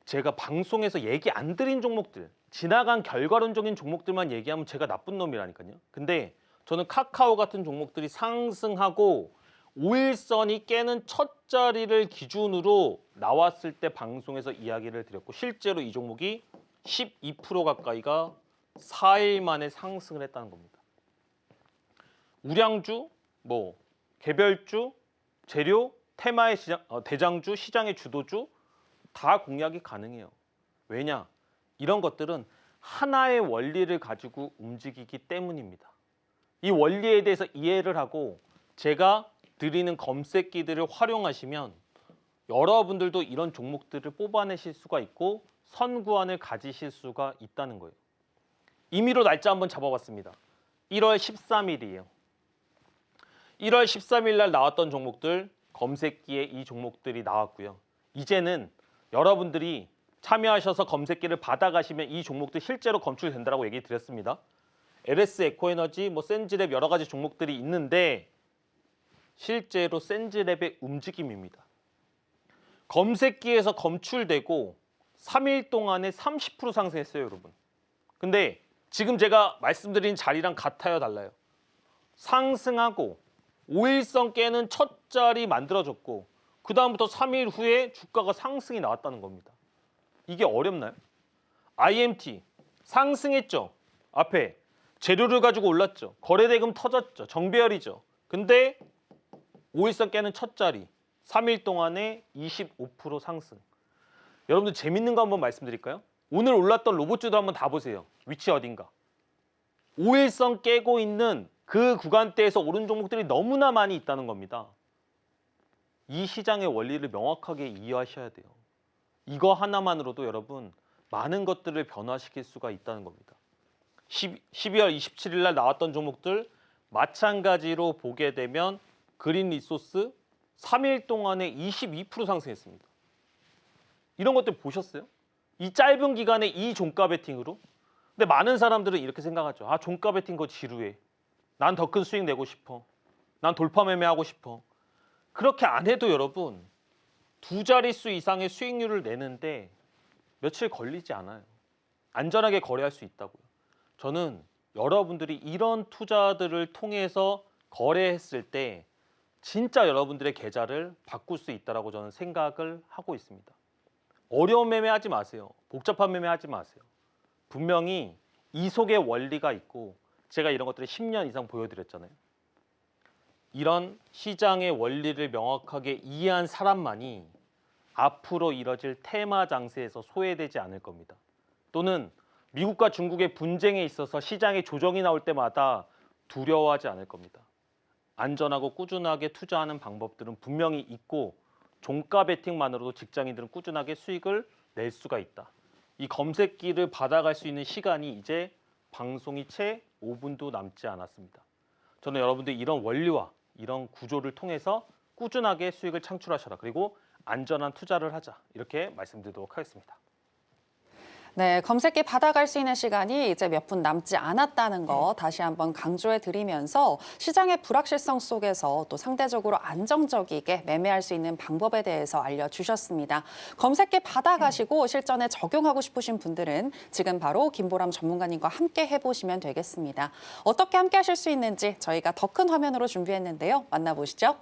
제가 방송에서 얘기 안 드린 종목들, 지나간 결과론적인 종목들만 얘기하면 제가 나쁜 놈이라니까요. 근데 저는 카카오 같은 종목들이 상승하고 5일선이 깨는 첫 자리를 기준으로 나왔을 때 방송에서 이야기를 드렸고 실제로 이 종목이 12% 가까이가 4일 만에 상승을 했다는 겁니다. 우량주, 개별주, 재료, 테마의 시장, 대장주, 시장의 주도주 다 공략이 가능해요. 왜냐? 이런 것들은 하나의 원리를 가지고 움직이기 때문입니다. 이 원리에 대해서 이해를 하고 제가 드리는 검색기들을 활용하시면 여러분들도 이런 종목들을 뽑아내실 수가 있고 선구안을 가지실 수가 있다는 거예요. 임의로 날짜 한번 잡아봤습니다. 1월 13일이에요. 1월 13일 날 나왔던 종목들 검색기에 이 종목들이 나왔고요. 이제는 여러분들이 참여하셔서 검색기를 받아가시면 이 종목들 실제로 검출된다고 얘기 드렸습니다. LS 에코에너지, 센즈랩 여러 가지 종목들이 있는데 실제로 센즈랩의 움직임입니다. 검색기에서 검출되고 3일 동안에 30% 상승했어요, 여러분. 근데 지금 제가 말씀드린 자리랑 같아요, 달라요? 상승하고 5일선 깨는 첫 자리 만들어졌고 그 다음부터 3일 후에 주가가 상승이 나왔다는 겁니다. 이게 어렵나요? IMT 상승했죠. 앞에 재료를 가지고 올랐죠. 거래대금 터졌죠. 정배열이죠. 근데 5일선 깨는 첫 자리 3일 동안에 25% 상승. 여러분들 재밌는 거 한번 말씀드릴까요? 오늘 올랐던 로봇주도 한번 다 보세요. 위치 어딘가. 5일선 깨고 있는 그 구간대에서 오른 종목들이 너무나 많이 있다는 겁니다. 이 시장의 원리를 명확하게 이해하셔야 돼요. 이거 하나만으로도 여러분 많은 것들을 변화시킬 수가 있다는 겁니다. 12월 27일 날 나왔던 종목들 마찬가지로 보게 되면 그린 리소스 3일 동안에 22% 상승했습니다. 이런 것들 보셨어요? 이 짧은 기간에 이 종가 베팅으로? 근데 많은 사람들은 이렇게 생각하죠. 아, 종가 베팅 거 지루해. 난 더 큰 수익 내고 싶어. 난 돌파 매매하고 싶어. 그렇게 안 해도 여러분 2자릿수 이상의 수익률을 내는데 며칠 걸리지 않아요. 안전하게 거래할 수 있다고요. 저는 여러분들이 이런 투자들을 통해서 거래했을 때 진짜 여러분들의 계좌를 바꿀 수 있다고 저는 생각을 하고 있습니다. 어려운 매매하지 마세요. 복잡한 매매하지 마세요. 분명히 이 속에 원리가 있고 제가 이런 것들을 10년 이상 보여드렸잖아요. 이런 시장의 원리를 명확하게 이해한 사람만이 앞으로 이뤄질 테마 장세에서 소외되지 않을 겁니다. 또는 미국과 중국의 분쟁에 있어서 시장의 조정이 나올 때마다 두려워하지 않을 겁니다. 안전하고 꾸준하게 투자하는 방법들은 분명히 있고 종가 베팅만으로도 직장인들은 꾸준하게 수익을 낼 수가 있다. 이 검색기를 받아갈 수 있는 시간이 이제 방송이 채 5분도 남지 않았습니다. 저는 여러분들 이런 원리와 이런 구조를 통해서 꾸준하게 수익을 창출하셔라. 그리고 안전한 투자를 하자. 이렇게 말씀드리도록 하겠습니다. 네, 검색기 받아갈 수 있는 시간이 이제 몇 분 남지 않았다는 거 다시 한번 강조해 드리면서 시장의 불확실성 속에서 또 상대적으로 안정적이게 매매할 수 있는 방법에 대해서 알려주셨습니다. 검색기 받아가시고 실전에 적용하고 싶으신 분들은 지금 바로 김보람 전문가님과 함께 해보시면 되겠습니다. 어떻게 함께 하실 수 있는지 저희가 더 큰 화면으로 준비했는데요. 만나보시죠.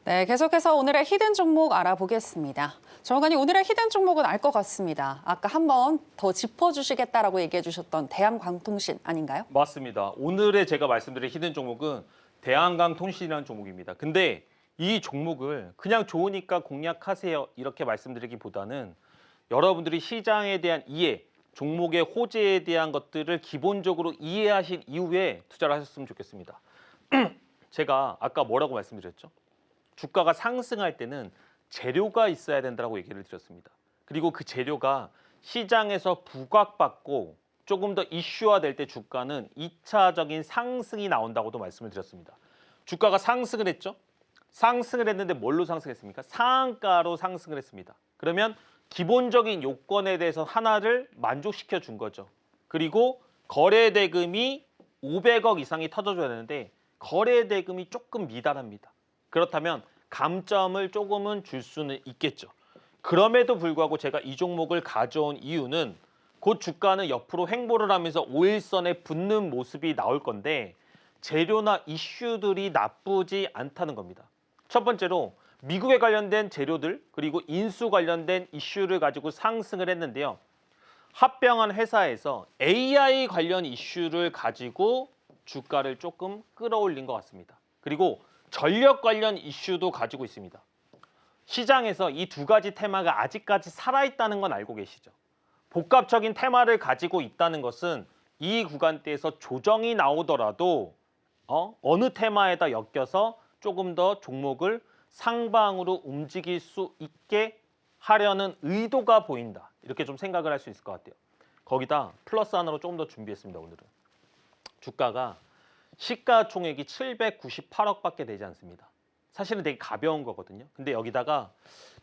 네, 계속해서 오늘의 히든 종목 알아보겠습니다. 전문가님, 오늘의 히든 종목은 알 것 같습니다. 아까 한번 더 짚어주시겠다라고 얘기해 주셨던 대한광통신 아닌가요? 맞습니다. 오늘의 제가 말씀드린 히든 종목은 대한강통신이라는 종목입니다. 근데 이 종목을 그냥 좋으니까 공략하세요 이렇게 말씀드리기보다는 여러분들이 시장에 대한 이해, 종목의 호재에 대한 것들을 기본적으로 이해하신 이후에 투자를 하셨으면 좋겠습니다. 제가 아까 뭐라고 말씀드렸죠? 주가가 상승할 때는 재료가 있어야 된다고 얘기를 드렸습니다. 그리고 그 재료가 시장에서 부각받고 조금 더 이슈화될 때 주가는 2차적인 상승이 나온다고도 말씀을 드렸습니다. 주가가 상승을 했죠? 상승을 했는데 뭘로 상승했습니까? 상한가로 상승을 했습니다. 그러면 기본적인 요건에 대해서 하나를 만족시켜 준 거죠. 그리고 거래 대금이 500억 이상이 터져줘야 되는데 거래 대금이 조금 미달합니다. 그렇다면 감점을 조금은 줄 수는 있겠죠. 그럼에도 불구하고 제가 이 종목을 가져온 이유는 곧 주가는 옆으로 횡보를 하면서 5일선에 붙는 모습이 나올 건데 재료나 이슈들이 나쁘지 않다는 겁니다. 첫 번째로 미국에 관련된 재료들 그리고 인수 관련된 이슈를 가지고 상승을 했는데요. 합병한 회사에서 AI 관련 이슈를 가지고 주가를 조금 끌어올린 것 같습니다. 그리고 전력 관련 이슈도 가지고 있습니다. 시장에서 이 두 가지 테마가 아직까지 살아있다는 건 알고 계시죠? 복합적인 테마를 가지고 있다는 것은 이 구간대에서 조정이 나오더라도 어느 테마에다 엮여서 조금 더 종목을 상방으로 움직일 수 있게 하려는 의도가 보인다. 이렇게 좀 생각을 할 수 있을 것 같아요. 거기다 플러스 하나로 조금 더 준비했습니다. 오늘은. 주가가 시가총액이 798억밖에 되지 않습니다. 사실은 되게 가벼운 거거든요. 근데 여기다가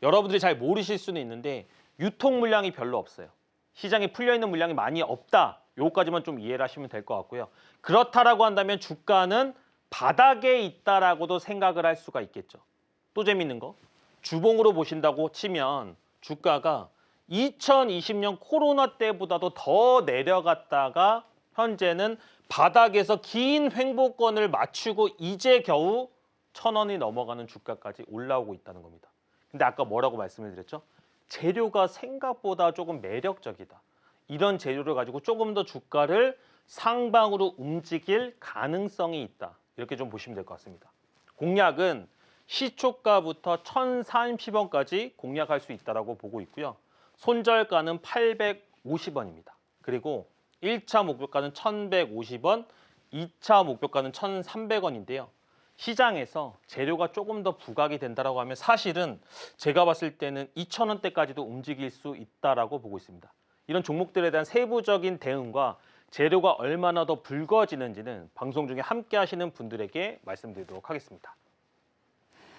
여러분들이 잘 모르실 수는 있는데 유통 물량이 별로 없어요. 시장에 풀려있는 물량이 많이 없다. 요거까지만 좀 이해를 하시면 될 것 같고요. 그렇다라고 한다면 주가는 바닥에 있다라고도 생각을 할 수가 있겠죠. 또 재밌는 거 주봉으로 보신다고 치면 주가가 2020년 코로나 때보다도 더 내려갔다가 현재는 바닥에서 긴 횡보권을 맞추고 이제 겨우 1,000원이 넘어가는 주가까지 올라오고 있다는 겁니다. 근데 아까 뭐라고 말씀을 드렸죠? 재료가 생각보다 조금 매력적이다. 이런 재료를 가지고 조금 더 주가를 상방으로 움직일 가능성이 있다. 이렇게 좀 보시면 될 것 같습니다. 공략은 시초가부터 1,030원까지 공략할 수 있다고 보고 있고요. 손절가는 850원입니다. 그리고 1차 목표가는 1,150원, 2차 목표가는 1,300원인데요. 시장에서 재료가 조금 더 부각이 된다고 하면 사실은 제가 봤을 때는 2,000원대까지도 움직일 수 있다고 보고 있습니다. 이런 종목들에 대한 세부적인 대응과 재료가 얼마나 더 붉어지는지는 방송 중에 함께 하시는 분들에게 말씀드리도록 하겠습니다.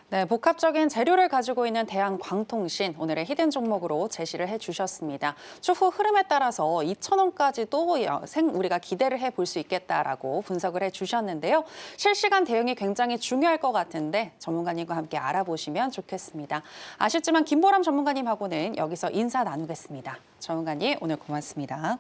네, 복합적인 재료를 가지고 있는 대한광통신 오늘의 히든 종목으로 제시를 해주셨습니다. 추후 흐름에 따라서 2,000원까지도 우리가 기대를 해볼 수 있겠다라고 분석을 해주셨는데요. 실시간 대응이 굉장히 중요할 것 같은데 전문가님과 함께 알아보시면 좋겠습니다. 아쉽지만 김보람 전문가님하고는 여기서 인사 나누겠습니다. 전문가님 오늘 고맙습니다.